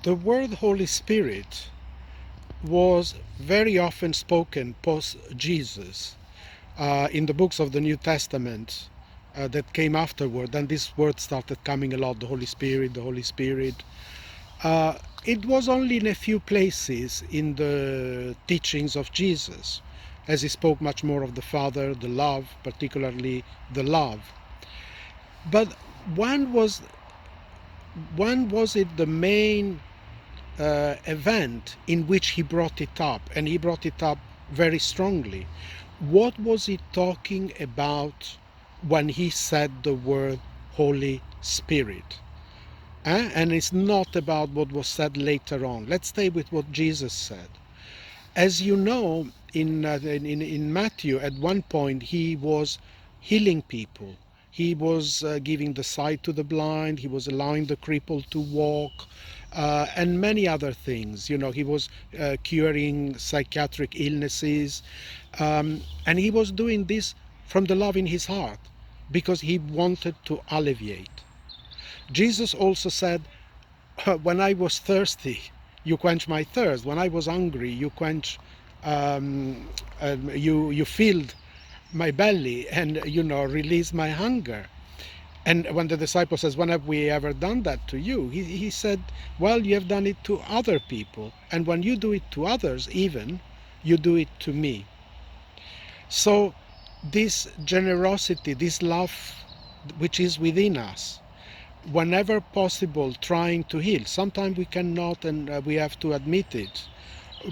The word Holy Spirit was very often spoken post-Jesus in the books of the New Testament that came afterward, and this word started coming a lot, the Holy Spirit, the Holy Spirit. Uh, it was only in a few places in the teachings of Jesus, as he spoke much more of the Father, the love, particularly the love. But when was it the main event in which he brought it up, and he brought it up very strongly? What was he talking about when he said the word Holy Spirit? And it's not about what was said later on. Let's stay with what Jesus said. As you know, in Matthew, at one point he was healing people. He was giving the sight to the blind. He was allowing the crippled to walk, and many other things. You know, he was curing psychiatric illnesses, and he was doing this from the love in his heart because he wanted to alleviate. Jesus also said, when I was thirsty, you quench my thirst. When I was hungry, you you filled my belly, and released my hunger. And when the disciple says, when have we ever done that to you? He said, well, you have done it to other people. And when you do it to others, even, you do it to me. So this generosity, this love which is within us, whenever possible, trying to heal. Sometimes we cannot, and we have to admit it.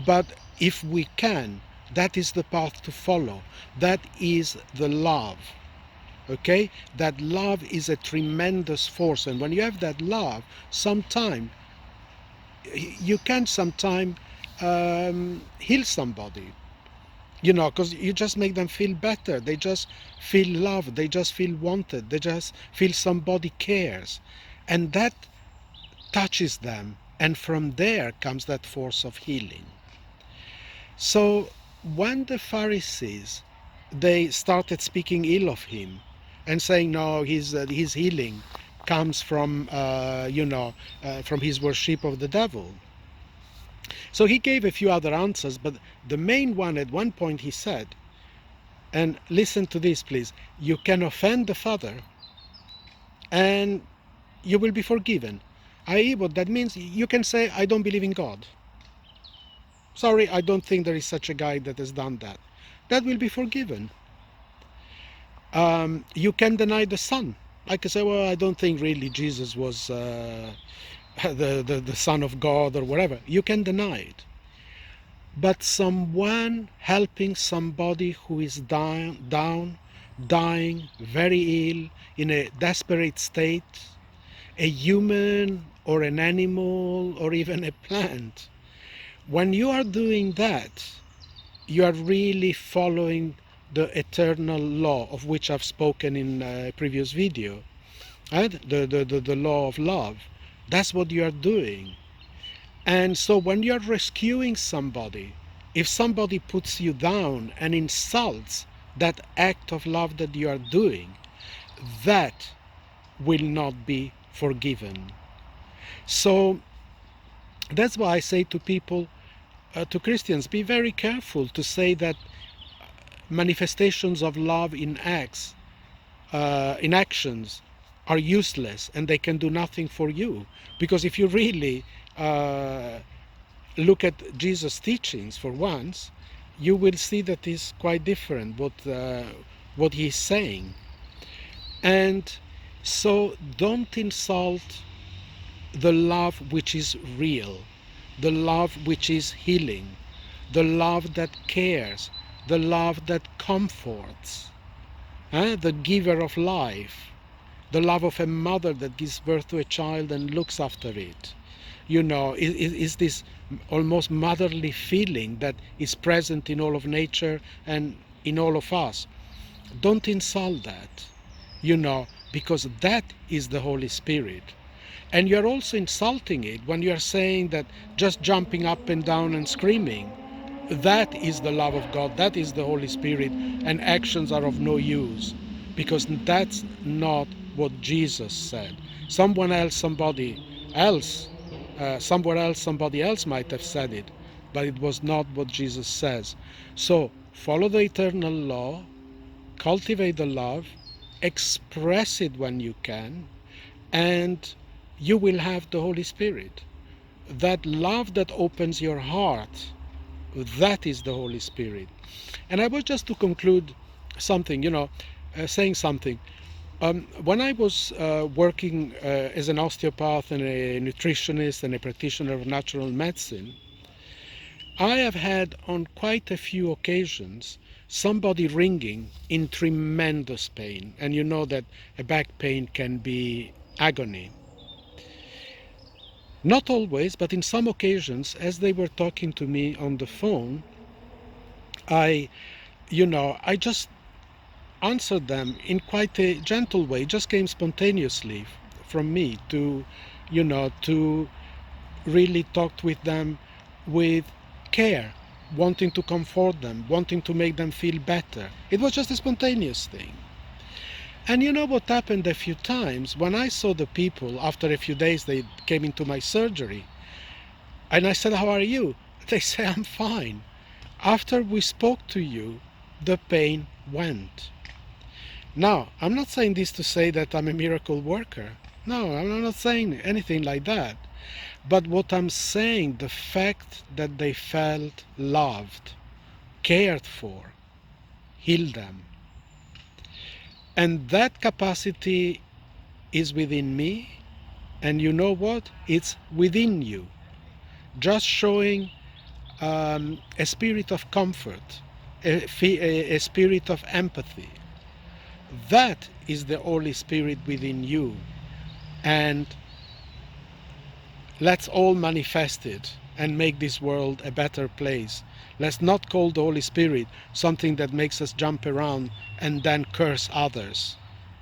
But if we can, that is the path to follow. That is the love. Okay? That love is a tremendous force. And when you have that love, sometimes you can heal somebody. Because you just make them feel better. They just feel loved. They just feel wanted. They just feel somebody cares. And that touches them. And from there comes that force of healing. So when the Pharisees, they started speaking ill of him and saying, no, his healing comes from, from his worship of the devil. So he gave a few other answers, but the main one, at one point he said, and listen to this please, you can offend the Father and you will be forgiven. I.e., what that means, you can say, I don't believe in God. Sorry, I don't think there is such a guy that has done that. That will be forgiven. You can deny the Son. I can say, well, I don't think really Jesus was the Son of God or whatever. You can deny it. But someone helping somebody who is down, dying, very ill, in a desperate state, a human or an animal or even a plant, when you are doing that, you are really following the eternal law of which I've spoken in a previous video, right? The law of love. That's what you are doing. And so when you're rescuing somebody, if somebody puts you down and insults that act of love that you are doing, that will not be forgiven. So that's why I say to people, to Christians, be very careful to say that manifestations of love in actions are useless and they can do nothing for you. Because if you really look at Jesus' teachings for once, you will see that it's quite different what he's saying. And so don't insult the love which is real, the love which is healing, the love that cares, the love that comforts, the giver of life, the love of a mother that gives birth to a child and looks after it. Is this almost motherly feeling that is present in all of nature and in all of us. Don't insult that, because that is the Holy Spirit. And you're also insulting it when you're saying that just jumping up and down and screaming, that is the love of God, that is the Holy Spirit, and actions are of no use, because that's not what Jesus said. Somebody else Somewhere else, somebody else might have said it, but it was not what Jesus says. So follow the eternal law, cultivate the love, express it when you can, and you will have the Holy Spirit. That love that opens your heart, that is the Holy Spirit. And I was just to conclude something, saying something. When I was working as an osteopath and a nutritionist and a practitioner of natural medicine, I have had on quite a few occasions somebody ringing in tremendous pain. And you know that a back pain can be agony. Not always, but in some occasions, as they were talking to me on the phone, I, I just answered them in quite a gentle way. It just came spontaneously from me to, to really talk with them with care, wanting to comfort them, wanting to make them feel better. It was just a spontaneous thing. And you know what happened a few times? When I saw the people, after a few days, they came into my surgery, and I said, "How are you?" They say, "I'm fine. After we spoke to you, the pain went." Now, I'm not saying this to say that I'm a miracle worker. No, I'm not saying anything like that. But what I'm saying, the fact that they felt loved, cared for, healed them. And that capacity is within me. And you know what? It's within you. Just showing a spirit of comfort, a spirit of empathy. That is the Holy Spirit within you. And let's all manifest it and make this world a better place. Let's not call the Holy Spirit something that makes us jump around and then curse others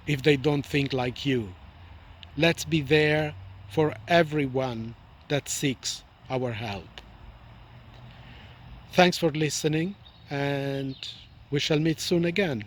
if they don't think like you. Let's be there for everyone that seeks our help. Thanks for listening, and we shall meet soon again.